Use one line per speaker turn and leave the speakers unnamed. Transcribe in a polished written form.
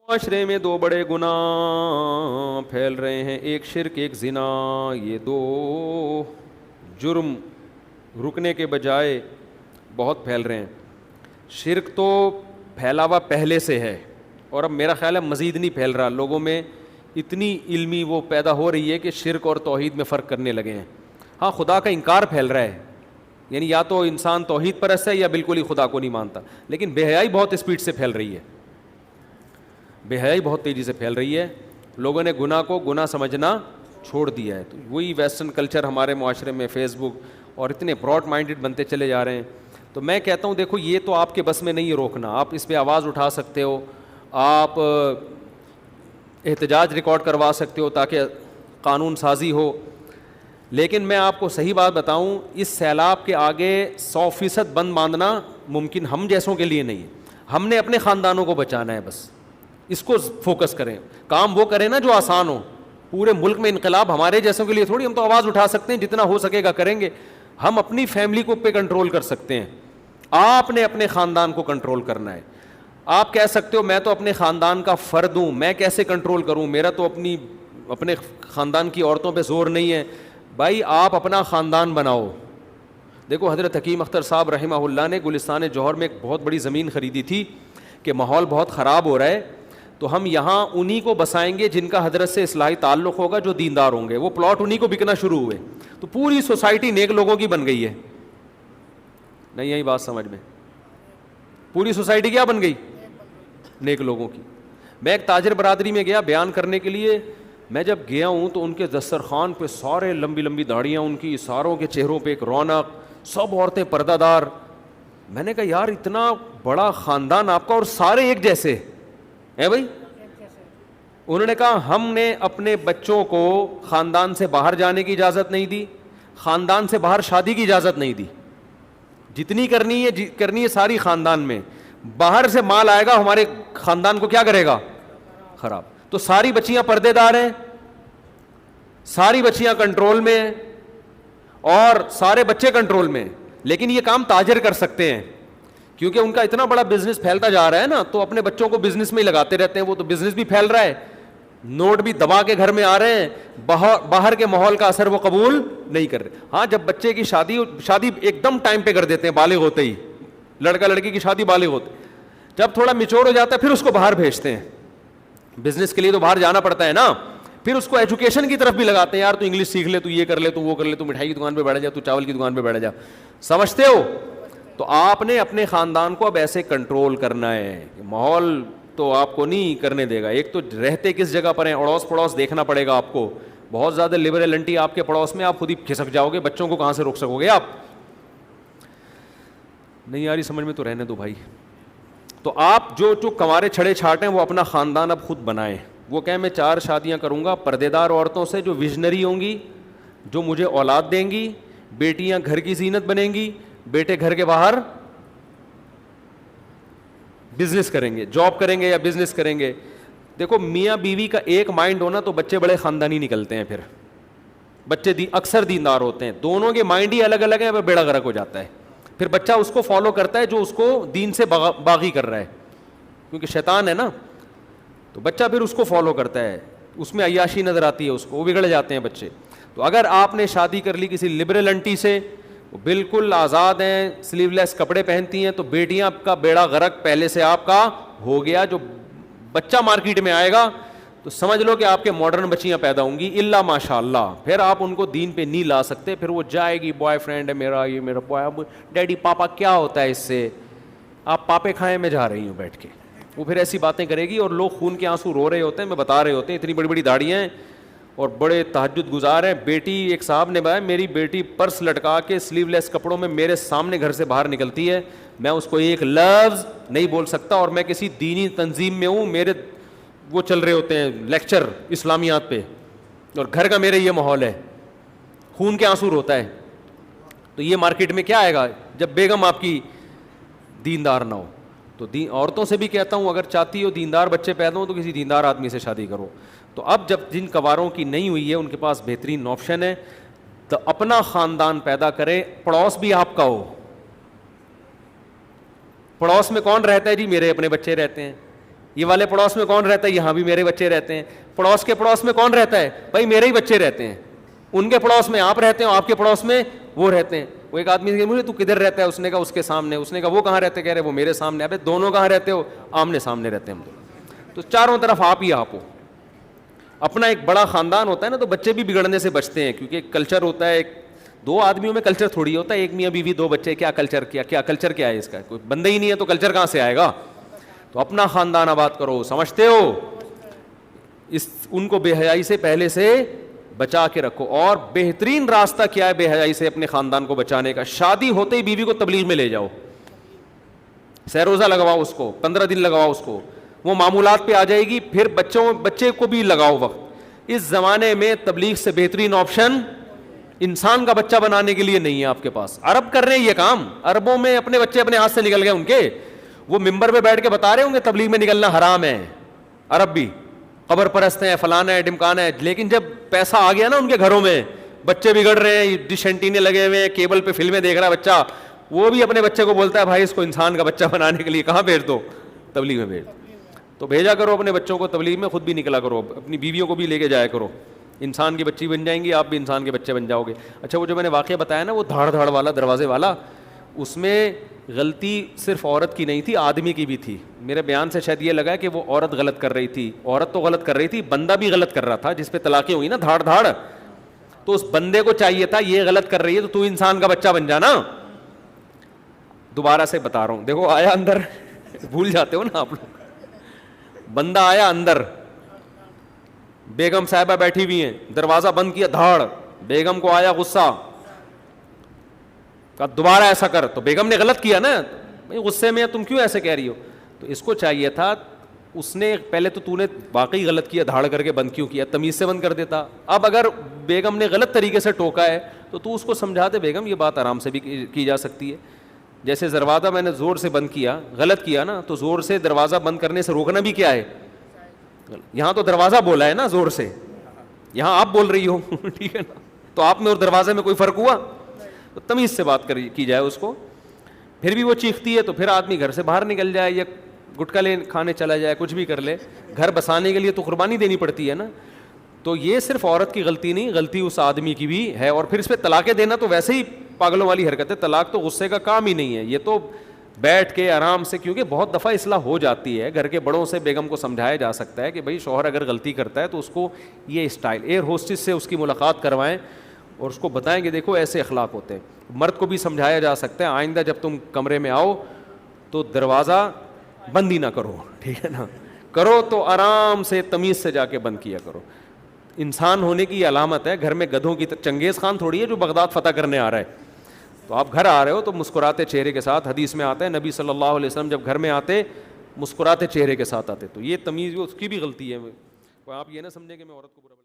معاشرے میں دو بڑے گناہ پھیل رہے ہیں، ایک شرک ایک زنا. یہ دو جرم رکنے کے بجائے بہت پھیل رہے ہیں. شرک تو پھیلا ہوا پہلے سے ہے اور اب میرا خیال ہے مزید نہیں پھیل رہا. لوگوں میں اتنی علمی وہ پیدا ہو رہی ہے کہ شرک اور توحید میں فرق کرنے لگے ہیں. ہاں، خدا کا انکار پھیل رہا ہے، یعنی یا تو انسان توحید پرست ہے یا بالکل ہی خدا کو نہیں مانتا. لیکن بے حیائی بہت اسپیڈ سے پھیل رہی ہے، بے حیائی بہت تیزی سے پھیل رہی ہے. لوگوں نے گناہ کو گناہ سمجھنا چھوڑ دیا ہے. تو وہی ویسٹرن کلچر ہمارے معاشرے میں فیس بک اور اتنے براڈ مائنڈڈ بنتے چلے جا رہے ہیں. تو میں کہتا ہوں دیکھو، یہ تو آپ کے بس میں نہیں ہے روکنا. آپ اس پہ آواز اٹھا سکتے ہو، آپ احتجاج ریکارڈ کروا سکتے ہو تاکہ قانون سازی ہو. لیکن میں آپ کو صحیح بات بتاؤں، اس سیلاب کے آگے 100% بند باندھنا ممکن ہم جیسوں کے لیے نہیں ہے. ہم نے اپنے خاندانوں کو بچانا ہے، بس اس کو فوکس کریں. کام وہ کریں نا جو آسان ہو. پورے ملک میں انقلاب ہمارے جیسوں کے لیے تھوڑی. ہم تو آواز اٹھا سکتے ہیں، جتنا ہو سکے گا کریں گے. ہم اپنی فیملی کو پہ کنٹرول کر سکتے ہیں. آپ نے اپنے خاندان کو کنٹرول کرنا ہے. آپ کہہ سکتے ہو میں تو اپنے خاندان کا فرد ہوں، میں کیسے کنٹرول کروں، میرا تو اپنے خاندان کی عورتوں پہ زور نہیں ہے. بھائی آپ اپنا خاندان بناؤ. دیکھو حضرت حکیم اختر صاحب رحمہ اللہ نے گلستان جوہر میں ایک بہت بڑی زمین خریدی تھی کہ ماحول بہت خراب ہو رہا ہے، تو ہم یہاں انہی کو بسائیں گے جن کا حضرت سے اصلاحی تعلق ہوگا، جو دیندار ہوں گے. وہ پلاٹ انہی کو بکنا شروع ہوئے، تو پوری سوسائٹی نیک لوگوں کی بن گئی ہے. نہیں آئی بات سمجھ میں؟ پوری سوسائٹی کیا بن گئی؟ نیک لوگوں کی. میں ایک تاجر برادری میں گیا بیان کرنے کے لیے. میں جب گیا ہوں تو ان کے دسترخوان پہ سارے لمبی لمبی داڑیاں، ان کی ساروں کے چہروں پہ ایک رونق، سب عورتیں پردہ دار. میں نے کہا یار اتنا بڑا خاندان آپ کا اور سارے ایک جیسے ہیں بھائی. انہوں نے کہا ہم نے اپنے بچوں کو خاندان سے باہر جانے کی اجازت نہیں دی، خاندان سے باہر شادی کی اجازت نہیں دی. جتنی کرنی ہے ساری خاندان میں. باہر سے مال آئے گا ہمارے خاندان کو کیا کرے گا؟ خراب. تو ساری بچیاں پردے دار ہیں، ساری بچیاں کنٹرول میں ہیں اور سارے بچے کنٹرول میں ہیں. لیکن یہ کام تاجر کر سکتے ہیں کیونکہ ان کا اتنا بڑا بزنس پھیلتا جا رہا ہے نا، تو اپنے بچوں کو بزنس میں ہی لگاتے رہتے ہیں. وہ تو بزنس بھی پھیل رہا ہے، نوٹ بھی دبا کے گھر میں آ رہے ہیں، باہر کے ماحول کا اثر وہ قبول نہیں کر رہے. ہاں جب بچے کی شادی ایک دم ٹائم پہ کر دیتے ہیں، بالغ ہوتے ہی. لڑکا لڑکی کی شادی بالغ ہوتے، جب تھوڑا میچور ہو جاتا ہے پھر اس کو باہر بھیجتے ہیں. بزنس کے لیے تو باہر جانا پڑتا ہے نا. پھر اس کو ایجوکیشن کی طرف بھی لگاتے ہیں، یار تو انگلش سیکھ لے، تو یہ کر لے، تو وہ کر لے، تو مٹھائی کی دکان پہ بیٹھ جا، تو چاول کی دکان پہ بیٹھ جا. سمجھتے ہو؟ تو آپ نے اپنے خاندان کو اب ایسے کنٹرول کرنا ہے. ماحول تو آپ کو نہیں کرنے دے گا. ایک تو رہتے کس جگہ پر ہیں، اڑوس پڑوس دیکھنا پڑے گا آپ کو. بہت زیادہ لبرل انٹی آپ کے پڑوس میں، آپ خود ہی کھسک جاؤ گے. بچوں کو کہاں سے روک سکو گے آپ؟ نہیں آ رہی سمجھ میں؟ تو رہنے دو بھائی. تو آپ جو کنوارے چھڑے چھاٹ ہیں وہ اپنا خاندان اب خود بنائیں. وہ کہیں میں 4 شادیاں کروں گا پردے دار عورتوں سے جو ویژنری ہوں گی، جو مجھے اولاد دیں گی. بیٹیاں گھر کی زینت بنیں گی، بیٹے گھر کے باہر بزنس کریں گے، جاب کریں گے یا بزنس کریں گے. دیکھو میاں بیوی کا ایک مائنڈ ہونا تو بچے بڑے خاندانی نکلتے ہیں. پھر بچے اکثر دیندار ہوتے ہیں. دونوں کے مائنڈ ہی الگ الگ ہیں، وہ بیڑا غرق ہو جاتا ہے. پھر بچہ اس کو فالو کرتا ہے جو اس کو دین سے باغی کر رہا ہے، کیونکہ شیطان ہے نا. تو بچہ پھر اس کو فالو کرتا ہے، اس میں عیاشی نظر آتی ہے اس کو، وہ بگڑ جاتے ہیں بچے. تو اگر آپ نے شادی کر لی کسی لبرل انٹی سے، وہ بالکل آزاد ہیں، سلیو لیس کپڑے پہنتی ہیں، تو بیٹیاں کا بیڑا غرق پہلے سے آپ کا ہو گیا. جو بچہ مارکیٹ میں آئے گا تو سمجھ لو کہ آپ کے ماڈرن بچیاں پیدا ہوں گی، الا ماشاء اللہ. پھر آپ ان کو دین پہ نہیں لا سکتے. پھر وہ جائے گی بوائے فرینڈ ہے میرا، یہ میرا بوائے. اب ڈیڈی پاپا کیا ہوتا ہے اس سے؟ آپ پاپے کھائے میں جا رہی ہوں بیٹھ کے. وہ پھر ایسی باتیں کرے گی اور لوگ خون کے آنسو رو رہے ہوتے ہیں. میں بتا رہے ہوتے ہیں اتنی بڑی بڑی داڑیاں ہیں اور بڑے تہجد گزار ہیں. بیٹی ایک صاحب نے بتایا میری بیٹی پرس لٹکا کے سلیو لیس کپڑوں میں میرے سامنے گھر سے باہر نکلتی ہے، میں اس کو ایک لفظ نہیں بول سکتا. اور میں کسی دینی تنظیم میں ہوں، میرے وہ چل رہے ہوتے ہیں لیکچر اسلامیات پہ، اور گھر کا میرے یہ ماحول ہے، خون کے آنسو روتا ہے. تو یہ مارکیٹ میں کیا آئے گا جب بیگم آپ کی دیندار نہ ہو؟ تو عورتوں سے بھی کہتا ہوں اگر چاہتی ہو دیندار بچے پیدا ہوں تو کسی دیندار آدمی سے شادی کرو. تو اب جب جن کواروں کی نہیں ہوئی ہے ان کے پاس بہترین آپشن ہے، تو اپنا خاندان پیدا کریں. پڑوس بھی آپ کا ہو. پڑوس میں کون رہتا ہے جی؟ میرے اپنے بچے رہتے ہیں. یہ والے پڑوس میں کون رہتا ہے؟ یہاں بھی میرے بچے رہتے ہیں. پڑوس کے پڑوس میں کون رہتا ہے؟ بھائی میرے ہی بچے رہتے ہیں. ان کے پڑوس میں آپ رہتے ہیں, آپ کے پڑوس میں وہ رہتے ہیں. وہ ایک آدمی سے مجھے تو کدھر رہتا ہے؟ اس نے کہا اس کے سامنے. اس نے کہا وہ کہاں رہتے؟ کہہ رہے وہ میرے سامنے. ابے دونوں کہاں رہتے ہو؟ آمنے سامنے رہتے ہیں ہم تو چاروں طرف آپ ہی آپ ہو. اپنا ایک بڑا خاندان ہوتا ہے نا, تو بچے بھی بگڑنے سے بچتے ہیں, کیونکہ ایک کلچر ہوتا ہے. ایک دو آدمیوں میں کلچر تھوڑی ہوتا ہے, ایک میاں بیوی دو بچے, کیا کلچر, کیا کلچر کیا ہے اس کا؟ کوئی بندہ ہی نہیں ہے تو کلچر کہاں سے آئے گا؟ تو اپنا خاندان آباد کرو. سمجھتے ہو؟ ان کو بے حیائی سے پہلے سے بچا کے رکھو. اور بہترین راستہ کیا ہے بے حیائی سے اپنے خاندان کو بچانے کا؟ شادی ہوتے ہی بیوی کو تبلیغ میں لے جاؤ, سہ روزہ لگواؤ اس کو, 15 دن لگواؤ اس کو, وہ معمولات پہ آ جائے گی. پھر بچے کو بھی لگاؤ وقت. اس زمانے میں تبلیغ سے بہترین آپشن انسان کا بچہ بنانے کے لیے نہیں ہے آپ کے پاس. عرب کر رہے ہیں یہ کام, عربوں میں اپنے بچے اپنے ہاتھ سے نکل گئے ان کے. وہ ممبر پہ بیٹھ کے بتا رہے ہوں گے تبلیغ میں نکلنا حرام ہے. عرب بھی قبر پرست ہیں, فلانا ہے, ڈمکانا ہے. لیکن جب پیسہ آ گیا نا ان کے گھروں میں, بچے بگڑ رہے ہیں, ڈش اینٹینے لگے ہوئے ہیں, کیبل پہ فلمیں دیکھ رہا ہے بچہ, وہ بھی اپنے بچے کو بولتا ہے بھائی اس کو انسان کا بچہ بنانے کے لیے کہاں بھیج دو؟ تبلیغ میں بھیج دو. تو بھیجا کرو اپنے بچوں کو تبلیغ میں, خود بھی نکلا کرو, اپنی بیویوں کو بھی لے کے جایا کرو. انسان کی بچی بن جائیں گی, آپ بھی انسان کے بچے بن جاؤ گے. اچھا وہ جو میں نے واقعہ بتایا نا وہ دھاڑ دھاڑ والا, دروازے والا, اس میں غلطی صرف عورت کی نہیں تھی, آدمی کی بھی تھی. میرے بیان سے شاید یہ لگا کہ وہ عورت غلط کر رہی تھی. عورت تو غلط کر رہی تھی, بندہ بھی غلط کر رہا تھا. جس پہ طلاقیں ہوئی نا دھاڑ دھاڑ, تو اس بندے کو چاہیے تھا یہ غلط کر رہی ہے تو انسان کا بچہ بن جانا. دوبارہ سے بتا رہا ہوں, دیکھو آیا اندر, بھول جاتے ہو نا آپ لوگ. بندہ آیا اندر, بیگم صاحبہ بیٹھی ہوئی ہیں, دروازہ بند کیا دھاڑ. بیگم کو آیا غصہ, کہا دوبارہ ایسا کر. تو بیگم نے غلط کیا نا, غصے میں تم کیوں ایسے کہہ رہی ہو؟ تو اس کو چاہیے تھا, اس نے پہلے تو نے واقعی غلط کیا, دھاڑ کر کے بند کیوں کیا, تمیز سے بند کر دیتا. اب اگر بیگم نے غلط طریقے سے ٹوکا ہے تو اس کو سمجھا دے بیگم یہ بات آرام سے بھی کی جا سکتی ہے. جیسے دروازہ میں نے زور سے بند کیا, غلط کیا نا, تو زور سے دروازہ بند کرنے سے روکنا بھی کیا ہے؟ یہاں تو دروازہ بولا ہے نا زور سے, یہاں آپ بول رہی ہو, ٹھیک ہے نا. تو آپ میں اور دروازے میں کوئی فرق ہوا؟ تو تمیز سے بات کی جائے اس کو. پھر بھی وہ چیختی ہے تو پھر آدمی گھر سے باہر نکل جائے, یا گٹکا لے کھانے چلا جائے, کچھ بھی کر لے. گھر بسانے کے لیے تو قربانی دینی پڑتی ہے نا. تو یہ صرف عورت کی غلطی نہیں, غلطی اس آدمی کی بھی ہے. اور پھر اس پہ طلاقیں دینا تو ویسے ہی پاگلوں والی حرکت ہے. طلاق تو غصے کا کام ہی نہیں ہے, یہ تو بیٹھ کے آرام سے, کیونکہ بہت دفعہ اصلاح ہو جاتی ہے. گھر کے بڑوں سے بیگم کو سمجھایا جا سکتا ہے کہ بھائی شوہر اگر غلطی کرتا ہے تو اس کو یہ اسٹائل, ایئر ہوسٹس سے اس کی ملاقات کروائیں اور اس کو بتائیں کہ دیکھو ایسے اخلاق ہوتے ہیں. مرد کو بھی سمجھایا جا سکتا ہے آئندہ جب تم کمرے میں آؤ تو دروازہ بند ہی نہ کرو, ٹھیک ہے نا, کرو تو آرام سے تمیز سے جا کے بند کیا کرو. انسان ہونے کی علامت ہے. گھر میں گدھوں کی چنگیز خان تھوڑی ہے جو بغداد فتح کرنے آ رہا ہے. تو آپ گھر آ رہے ہو تو مسکراتے چہرے کے ساتھ, حدیث میں آتا ہے نبی صلی اللہ علیہ وسلم جب گھر میں آتے مسکراتے چہرے کے ساتھ آتے. تو یہ تمیز اس کی بھی غلطی ہے. آپ یہ نہ سمجھیں کہ میں عورت کو برا